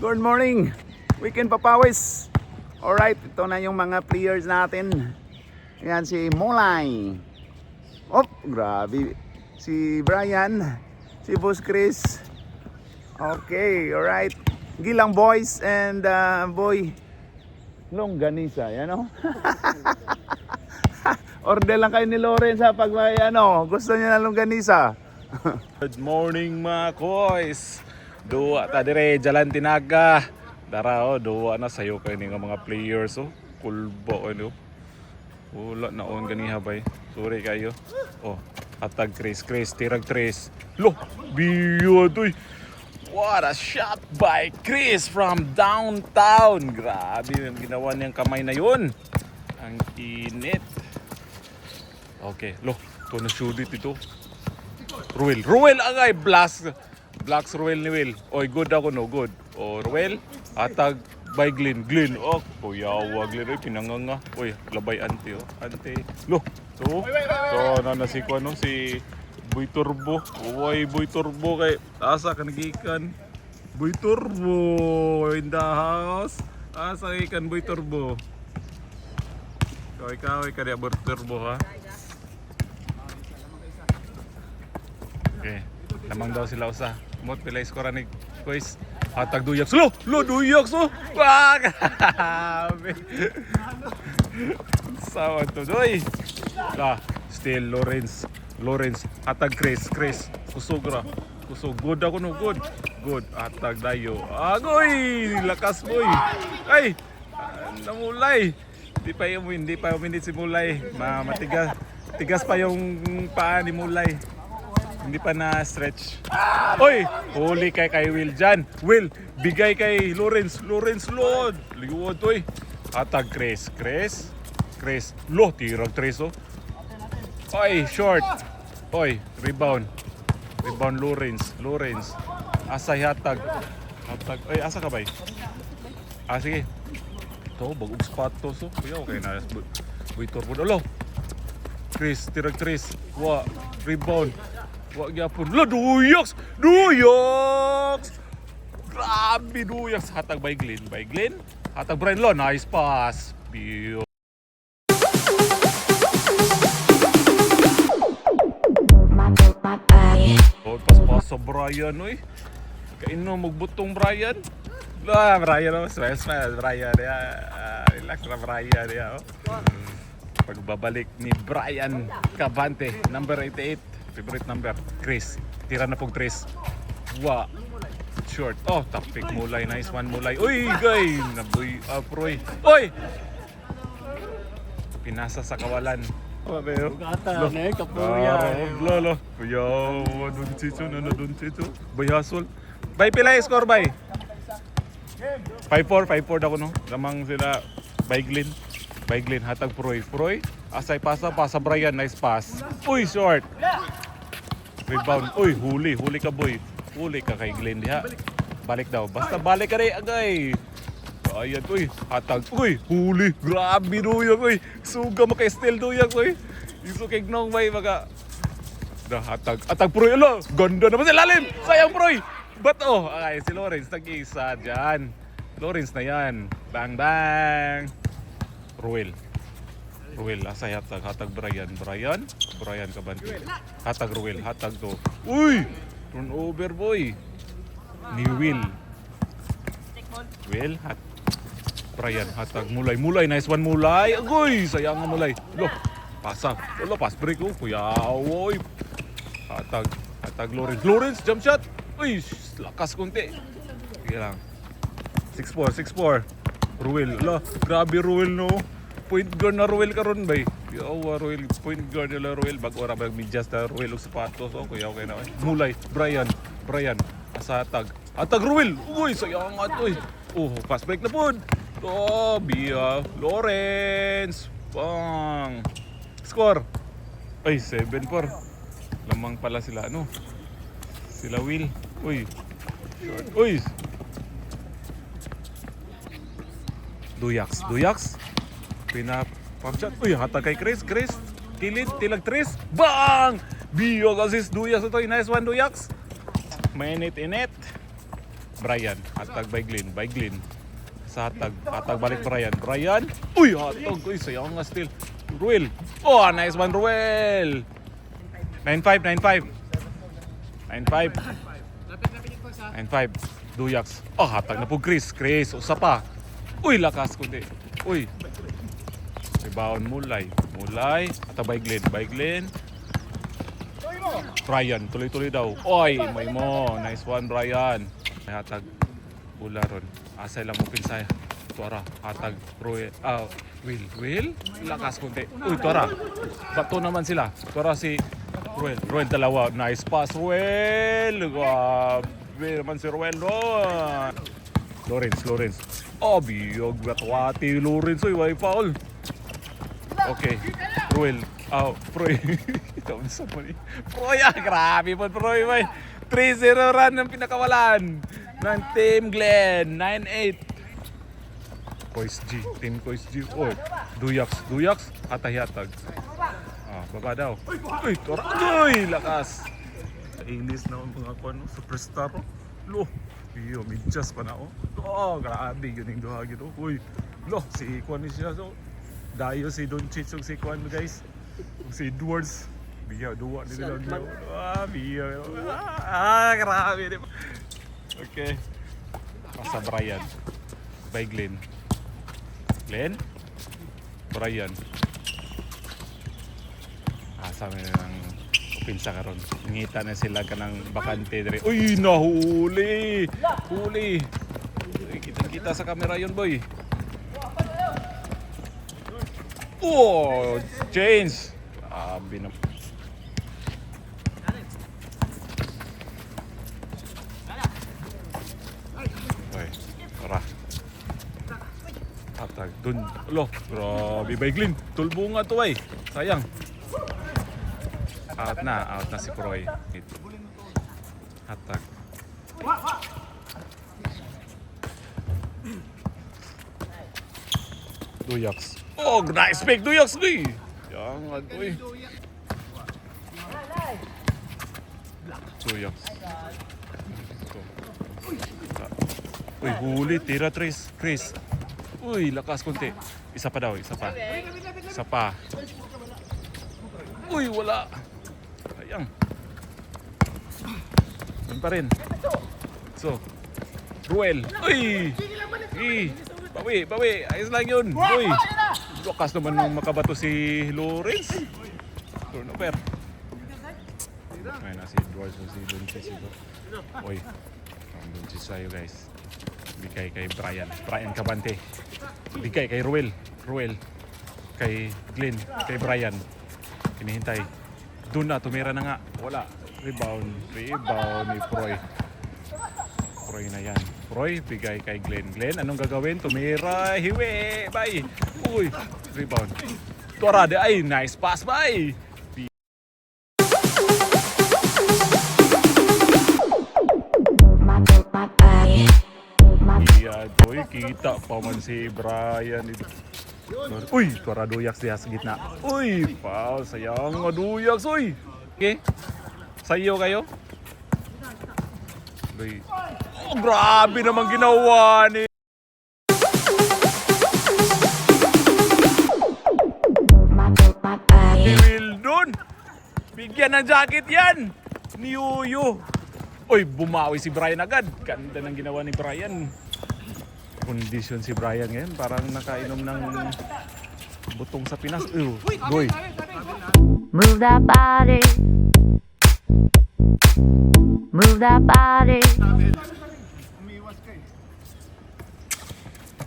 Good morning. Weekend papawis. Alright, ito na yung mga players natin. Ayan si Mulay. Oh, grabe. Si Brian. Si Boss Chris. Okay, alright. Gilang boys and boy Longganisa. Yan o. Order lang kayo ni Lawrence ha pag may gusto niya ng longganisa. Good morning mga koys. Duwa ta dire Jalan Tinaga. Dara duwa na sayo kayo nga mga players kulbo wala na on ganiha bay. Sorry kayo. Atag Chris tirag Chris. Lo, biyo toy. What a shot by Chris from downtown. Grabe yung ginawa niyang kamay na yun. Ang init. Okay, lo, to na shoot ito. Ruel agay blast Ruel ni Will. Oy, good ako no, good. Ruel atag by Glenn. Kuyawa Glenn, pinanganga. Oy, labay ante Lo. So na si si Boy Turbo. Boy Turbo kay asa ka nagikan. Boy Turbo in the house. Asa ikan Boy Turbo. Ikaw ka dia Boy Turbo ha. Okay. Lamang daw sila usa. Mot pila iskora ni Kois. Hatag Duyaks. Lo Duyaks Wag. Sawa to doy. Still Lawrence hatag Chris. Kusog good ako no, good. Hatag dayo. Agoy, lakas boy. Ay, namulay. Hindi pa uminit si Mulay. Tigas pa yung paa ni Mulay. Hindi pa na-stretch. Oy! Huli kay Will dyan. Will, bigay kay Lawrence. Lord. Liwod, oy. Atag Chris. Lo, tirag Chris, Oy, short. Oy, rebound. Lawrence. Asay hatag. Oy, asa ka ba? Sige. Ito, bagong spot to. Kuya, okay na. Wait, turbo. Alo. Tirag Chris. Rebound. Wag yapon. Lo, Duyaks! Grabe, Duyaks. Hatag by Glenn. Hatag Brian Lo. Nice pass. Biyo. Pas sa Brian, oy. Kaino magbutong Brian. Brian, stress. Brian, relax na Brian, Pagbabalik ni Brian Cabante, number 88. Favorite number, Chris. Tira na pong Chris. Short. Tapik Mulay. Nice one Mulay. Uy, gay. Nabuy Proy. Uy! Pinasa sa kawalan. Gata na kapuya. Lolo. Kuya, doon chito. Bayasol. Bay pila score bay. 5-4 daw no. Lamang sila by Glenn hatag Proy. Asay pasa Brian, nice pass. Uy, short. Rebound. Uy, huli ka boy. Huli ka kay Glenn diha. Balik daw. Basta balik ka rin agay. Ayan, uy. Hatag. Uy, huli. Grabe Duyang, uy. Suga maka-steal Duyang, uy. Iso kay Gnong bay maka. Hatag Proy. Alo, ganda naman sa lalim. Sayang Proy. Bato. Ay, si Lawrence nag-isa dyan. Lawrence na yan. Bang. Ruel, asay hatag Brian Cabante. Hatag Ruel, hatag to. Uy! Turnover boy. Ni Will, Brian, hatag Mulay, nice one Mulay. Agoy, sayang nga Mulay. Lo, pass break kuya. Oy. Hatag Lawrence, jump shot. Uy, lakas konti. Sige lang. 6-4. Ruel, grabe Ruel no. Point guard na Ruel karon bay. Ruel, point guard nila Ruel. Bag-ora ba midjas na Ruel og sapatos. Kuya, okay na. Mulay, Brian. Asa hatag Ruel. Uy, sayang atoy. Fast break na pod. Biya. Lawrence. Bang. Score. Ay, 7-4. Lamang pala sila Sila Will. Uy. Duyaks. Pump shot. Uy, hatag kay Chris. Kilid, tilag Chris. Bang! Biyo assist Duyaks ito. Nice one Duyaks. Mainit. Brian, hatag by Glenn. Sa hatag balik Brian. Uy, hatag. Uy, sayang nga still. Ruel. Oh, nice one, Ruel. 9-5. 9-5. Duyaks. Oh, hatag na po Chris. Usa pa. Uy, lakas kundi. Uy. Rebound Mulay. Hatag by Glenn. Brian, tuloy-tuloy daw. Oy, may mo. Nice one, Brian. May hatag. Ula ron. Asay lang mo pinsay. Tuara. Hatag. Will. Lakas kunti. Uy, tuara. Bato naman sila. Tuara si Ruel dalawa. Nice pass, Ruel. Grabe naman si Ruel ron. Lawrence. Oh, biyog. Batwati. Lawrence. Uy, may foul. Okay. Ruel. Proy. Thompson mo ni. Proy, grabe po, Proy. 3-0 run ng pinakawalan ng Team Glenn. 9-8. Team Kois G. Oh, Duyaks. Hatag. Baba daw. Uy, tora. Uy, lakas. Inis na mga superstar. Lo, iyo, midjas pa na. Oh, grabe. Yun yung duha gito. Uy, lo, si Kwan siya. So, dayo si Doncic ug si Kwan, guys. Si Edwards. Biya, duwa nila lang. Biya. Grabe. Diba? Okay. Pasa Brian. By Glenn. Brian. Asa mo ng upinsa karon. Ngita na sila kanang bakante dire. Uy, nahuli. Huli. Kita sa kamera yun, boy. Oh, change. Grabe na. Ay, tara. Hatag dun. Lo, grabe by Glenn. Tulbo nga to ay. Sayang. Out na si Proy. Hatag. Duyaks. Oh, nice pick, Duyaks, guy. Yan, uy. Duyaks. Uy, huli, tira, Chris. Uy, lakas konti. Isa pa. Uy, wala. Sayang. Yan pa rin. So, Ruel. Uy! Bawi. Ayos lang yun. Uy! Lakas naman nung makabato si Lawrence. Turnover. May na si Edwards o si Doncic ito. Uy. Ang Doncic sa'yo, guys. Bigay kay Brian Cabante. Bigay kay Ruel. Kay Glenn. Kay Brian. Hinihintay. Doon na, tumira na nga. Wala. Rebound ni Proy. Proy na yan. Proy, bigay kay Glenn. Anong gagawin? Tumira. Hiwi. Bye. Uy. Rebound. Torade. Ay, nice pass. Bye. Iya, boy. Kita pa man si Brian. Uy, tuara Duyaks diha sa gitna. Uy, foul. Sayang nga Duyaks. Uy. Okay. Sayo kayo. Uy. Oh, grabe naman ginawa ni Wildon. Bigyan ng jacket yan. Ni Yuyo. Uy, bumawi si Brian agad. Ganda ng ginawa ni Brian. Kondisyon si Brian ngayon. Parang nakainom ng butong sa Pinas. Boy. Move that body.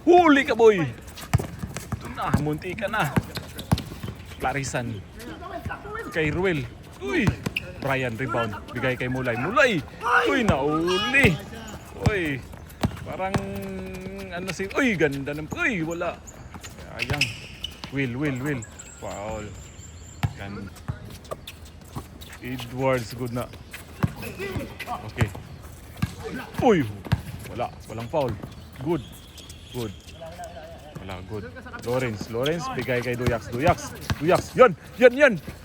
Huli ka, boy. Ito na, munti ka na. Clarisan. Kay Ruel. Uy. Brian, rebound. Bigay kay Mulay. Uy, nauli. Uy. Parang, uy, ganda ng, uy, wala. Sayang. Will. Foul. Ganda. Edwards, good na. Okay. Uy. Walang foul. Good. Wala, good. Lawrence, bigay kay Duyaks. Yan.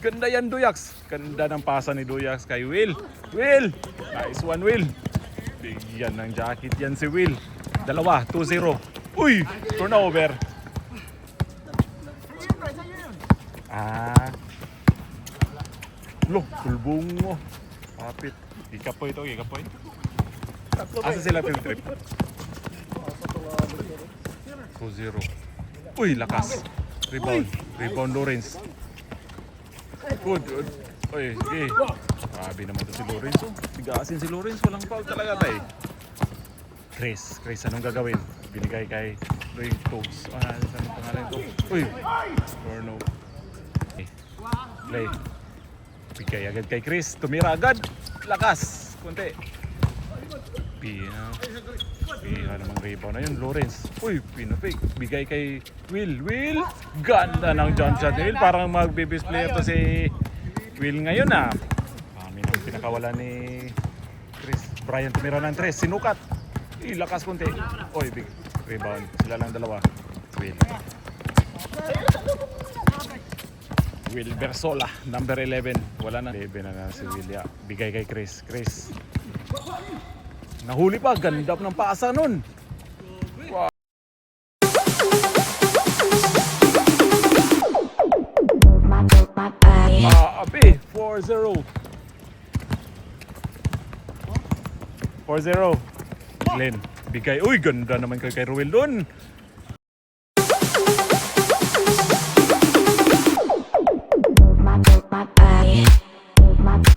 Ganda yan, Duyaks. Ganda ng pasa ni Duyaks kay Will. Nice one, Will. Bigyan ng jacket yan si Will. Dalawa, 2-0. Uy! Turnover. Lo, kulbong mo. Kapit. Ikapoy ito, ikapoy. Asa sila field trip? 2-0. Uy, lakas. Rebound. Rebound Lawrence. Good. Uy, sige. Grabe naman to si Lawrence. Oh. Tigasin si Lawrence. Walang foul talaga tayo. Chris, anong gagawin? Binigay kay Ray Togs. Anong pangalan ito? Uy! Corno. Okay. Play. Bigay agad kay Chris. Tumira agad. Lakas. Kunti. Piha namang rebound na yun. Lawrence. Uy, pinapik. Bigay kay Will. Ganda ng jump shot ni Will. Parang mag-bibis player to si Will ngayon ah. Kami nang pinakawala ni Chris. Brian tumira ng 3. Sinukat. Lakas kunti. Uy, big rebound. Sila lang dalawa. Will Bersola, number 11. Wala na. 11 na si Will. Yeah. Bigay kay Chris. Nahuli pa. Ganda ng pasa nun. Wow. Api. 4-0. 4-0. Glenn, bigay. Uy, ganda naman kay Ruel doon.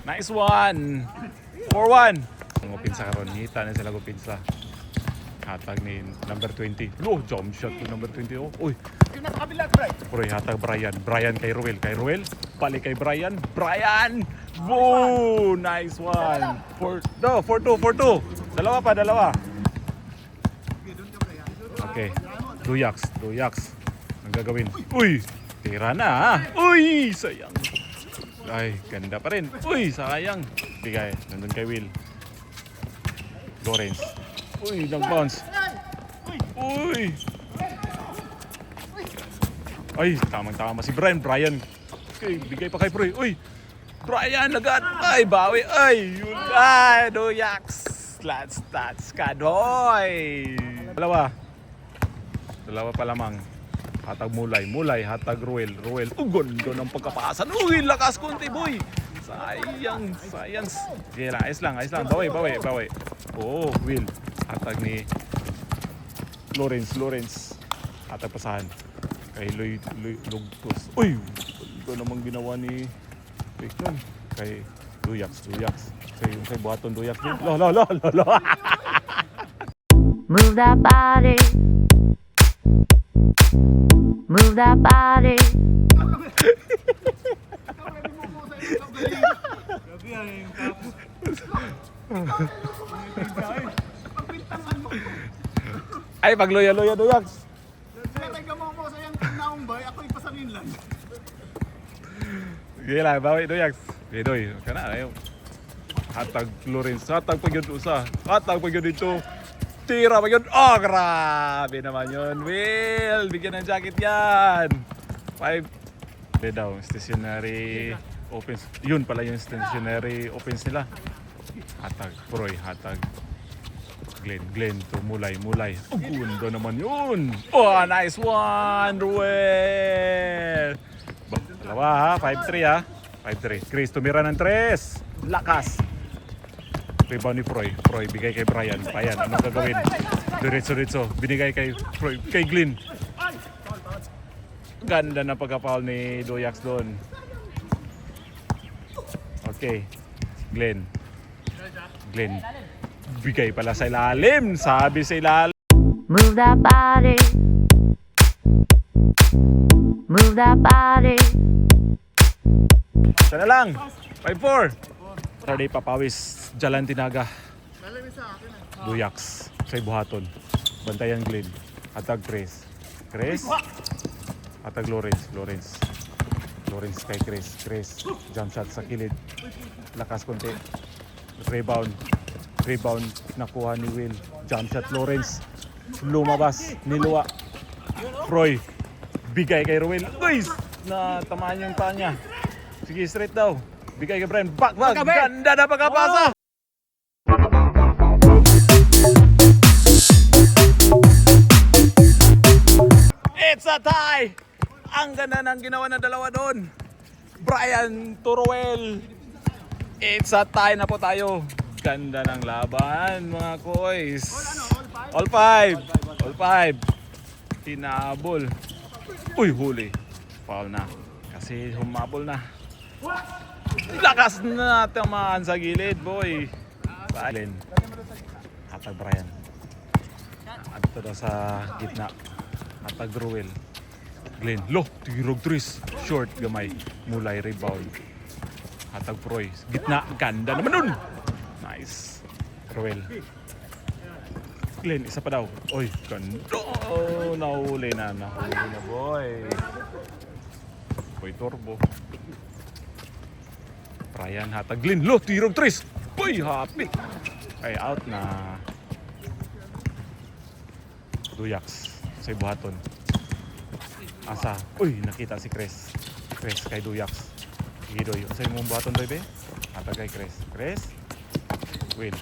Nice one. 4-1. Ang upinsa karon, hita na sila upinsa. Hatag ni number 20. Lo, jump shot to number 20. Oh. Uy. Uy, hatag Brian. Brian kay Ruel. Balik kay Brian. Woo! Nice one. 4-2. Dalawa. Okay. Duyaks. Ang gagawin. Uy! Tira na ha. Uy! Sayang. Ay, ganda pa rin. Uy! Sayang. Bigay. Nandun kay Will. Lawrence. Uy! Nag-bounce. Uy! Ay, tamang-tama si Brian. Okay, bigay pa kay Proy. Uy! Brian agad. Ay, bawi. Ay, yun. Ay, Duyaks. Stats Kadoy. Dalawa pa lamang. Hatag Mulay, hatag Ruel. Ganda ng pagkapasan. Uy, lakas konti, boy. Sayang. Sige lang, ayos lang. Bawi. Oh, Will. Hatag ni Lawrence. Hatag pasahan. Kay Lugtos. Uy, ito namang ginawa ni Rickman. Kay Duyaks. Kay buhaton Duyaks. Lo. Move that body. Move that body. Ay, pagloya Duyaks. Sige lang, bawi Duyaks. Okay, Doy. Kana, ayaw. Hatag Lawrence. Hatag pa yun usa. Hatag pa yun dito. Tira pa yun. Oh, grabe naman yun. Will, bigyan ng jacket yan. 5. Hindi daw, stationary offense. Yun pala yung stationary offense nila. Hatag Proy, hatag Glenn to Mulay. Oh, gundo naman yun. Oh, nice one, Ruel. Dalawa ha, 5-3 ha. 5-3. Chris tumira ng 3. Lakas. Rebound ni Proy, bigay kay Brian. Anong gagawin? Diretso. Binigay kay Proy, kay Glenn. Ganda na pagka-foul ni Duyaks doon. Okay. Glenn. Bigay pala sa ilalim. Sabi sa ilalim. Move that body. Sana lang. 5-4. Saturday papawis. Jalan Tinaga. Duyaks. Sa buhaton. Bantayan Glenn. Hatag Chris. Hatag Lawrence kay Chris. Jump shot sa kilid. Lakas konti. Rebound. Nakuha ni Will. Jump shot Lawrence. Lumabas. Niluwa. Proy. Bigay kay Ruel. Guys! Natamaan yung paa niya. Sige, straight daw. Bigay kay Brian. Back. Ganda na pagkapasa. a tie! Ang ganda ng ginawa ng dalawa doon. Brian Turuel. It's a tie na po tayo. Ganda ng laban mga koys. All five. All five. Hinabol. Uy, huli. Foul na. Kasi humabol na. Lakas na tamaan sa gilid, boy. Brian. Hatag Brian. Ato daw sa gitna. Hatag Ruel. Glenn. Lo, tirog tris. Short, gamay. Mulay, rebound. Hatag Proy. Gitna. Ganda naman nun. Nice. Ruel. Glenn, isa pa daw. Oy, ganda. Oh, nahuli na. Nahuli na, boy. Boy, turbo. Brian, hatag Glenn. Lo, tirog tris. Boy, happy. Ay, out na. Duyaks. Sa buhaton. Asa. Uy, nakita si Chris. Chris kay Duyaks. Hidoy. Sa imong buhaton, doy, be? Hatag kay Chris. Chris. Will.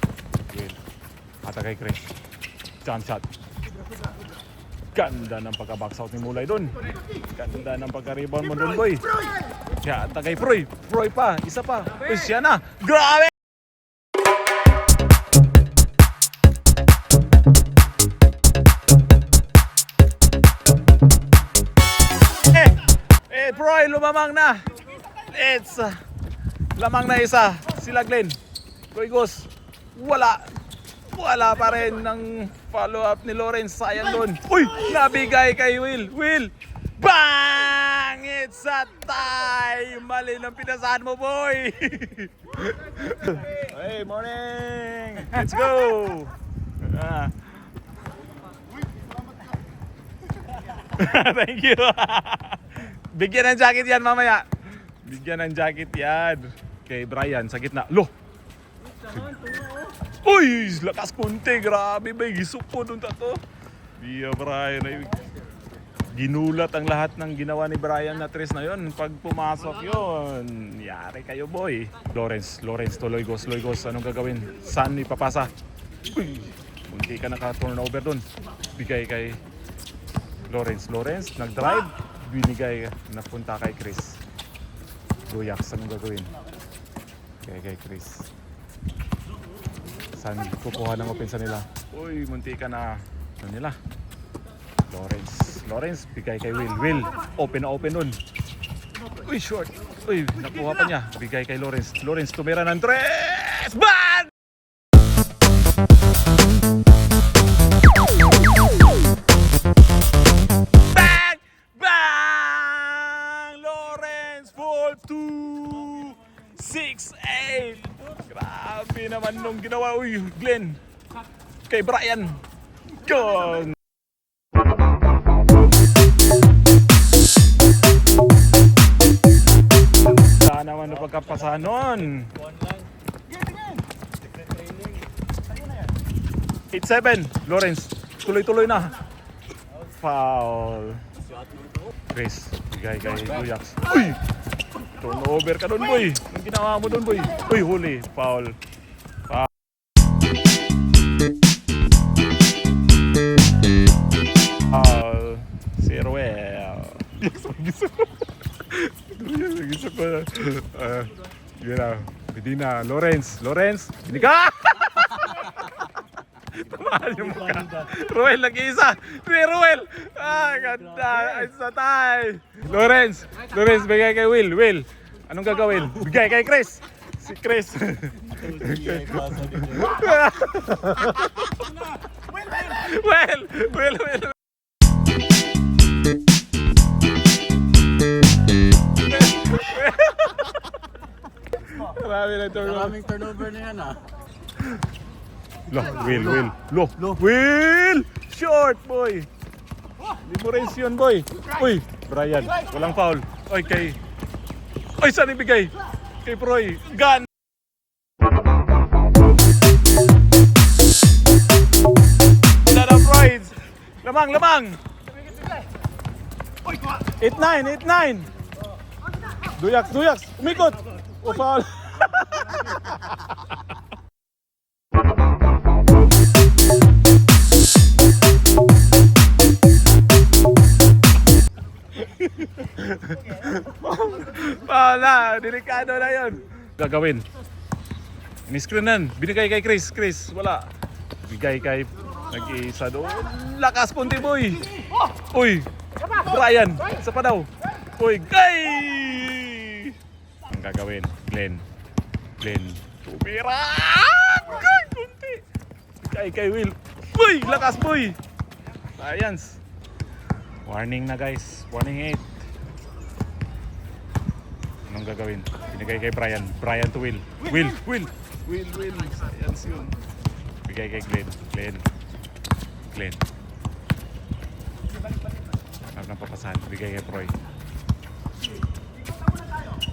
Hatag kay Chris. Jump shot. Ganda ng pagka-box out ni Mulay doon. Ganda ng pagka-rebound mo doon, boy. Kaya hatag kay Proy. Proy pa. Isa pa. Uy, siya na. Grabe! Proy, lumamang na. It's lamang na isa. Sila Glenn. Goygos. Wala pa rin ng follow-up ni Lawrence. Sayang doon. Uy! Nabigay kay Will. Will! Bang! It's a tie! Mali ng pinasahan mo, boy! Hey, morning! Let's go! Thank you! Bigyan ng jacket yan mamaya. Bigyan ng jacket yan. Kay Brian sa gitna. Lo! Uy! Lakas kunti. Grabe ba? Gisok po doon tato. Iya Brian. Ay, ginulat ang lahat ng ginawa ni Brian na tres na yon. Pag pumasok yon, yari kayo, boy. Lawrence tuloy gos. Anong gagawin? Saan ipapasa? Uy! Munti ka naka-turnover doon. Bigay kay Lawrence, nag-drive. Binigay, napunta kay Chris. Duyaks, anong gagawin? Kay Chris. Saan kukuha ng opensa nila? Uy, munti ka na. Ano nila? Lawrence, bigay kay Will. Open nun. Uy, short. Uy, nakuha pa niya. Bigay kay Lawrence, tumira ng tres! Ban! Lawrence fall to 6-8. Grabe naman nung ginawa. Uy, Glenn. Kay Brian. Gong! Saan naman ang pagkapasahan nun? 8-7. Lawrence. Tuloy-tuloy na. Foul. Chris. Bigay kay Duyaks. Uy! Turnover ka doon, boy. Anong ginawa mo doon, boy? Uy, huli. Foul. Si Ruel. Gisok ko. Yun na. Hindi na. Lawrence. Hindi ka! Tamaan yung mukha. Ruel, nag-iisa. Ruel! Ganda. It's a tie. Lawrence, bigay kay Will. Anong gagawin? Bigay kay Chris. Si Chris. Will. Maraming turnover na yan Will! Short, boy! Liberation, boy! Uy! Brian, walang foul. Saan ibigay? Kay Proy. Gun! Lot of Proys! Lamang! 8-9! Duyaks! Umikot! O foul! wala. Delikado na yun. Gagawin. Ini-screenan. Binigay kay Chris. Chris, wala. Bigay kay nag-iisa doon. Lakas punti, boy. Uy. Brian, isa pa daw. Uy, gay! Ang gagawin, Glenn. Tumira! Gay, kunti. Kay Will. Uy, lakas, boy. Science. Warning na, guys. Warning 8. Anong gagawin? Binigay kay Brian. Brian to Will. Will. Science yun. Bigay kay Glenn. Hanap ng papasahan. Bigay kay Proy.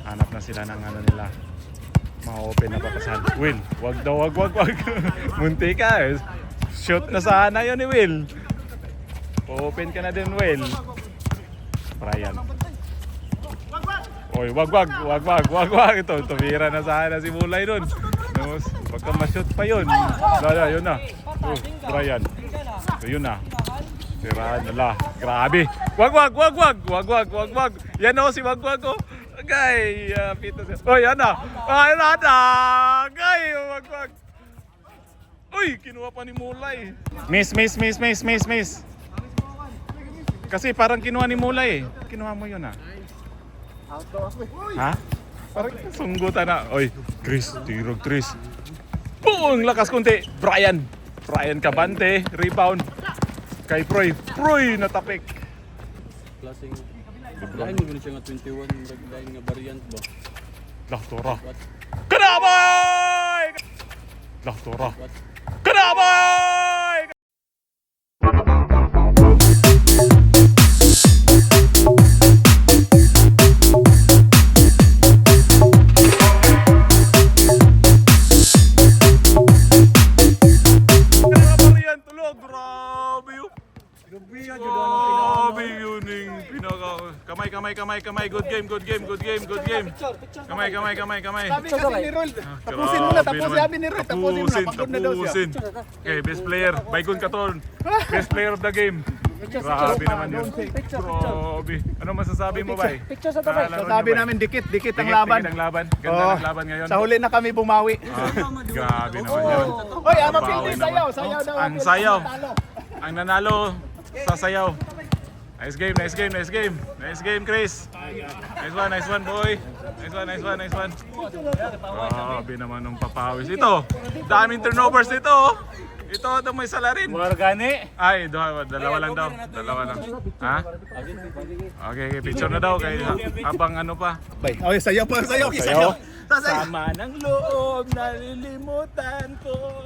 Hanap na sila ng ano nila. Ma-open na papasahan. Will, wag daw, wag. Munti ka eh. Shoot na sana yun ni Will. Open ka na din, Will. Brian. Oy, wag. Ito, tumira na sana si Mulay dun. Pagka ma-shoot pa yun. Yun na. Brian. Yun na. Siraan nila. Grabe. Wag. Yan o si Wag. Oh. Gay. Pito siya. Oh, yan na. Yan na. Gay. Wag. Uy, kinuha pa ni Mulay. Miss. Kasi parang kinuha ni Mulay eh. Kinuha mo yun ah. Ha? Parang sunggutan na. Oy, Chris. Boom! Lakas kunti. Brian Cabante. Rebound. Kay Proy. Natapik. Klaseng lain mo siya nga 21 lain nga variant ba? Tora. Kanaboy! Tora. Kanaboy! Grabe yun yung pinaka... Kamay. Good game. Kamay. Tapusin mo na, sabi ni Roy. Tapusin mo na, pagod na daw siya. Okay, best player. Baygon Katon. Best player of the game. Grabe naman yun. Grabe. Ano masasabi mo, Bay? Sabi namin, dikit ang laban. Ganda ng laban ngayon. Sa huli na kami bumawi. Grabe naman yun. Hoy, ama Philippines, sayaw daw. Ang sayaw. Ang nanalo sa sayaw. Nice game, Chris. Nice one, boy. Nice one. Grabe naman nung papawis. Ito, daming turnovers ito. Ito may salarin. Morgane. Ay, dalawa lang daw. Ha? Okay, picture na daw. Habang ano pa. Okay, sayaw. Sama ng loob, nalilimutan ko.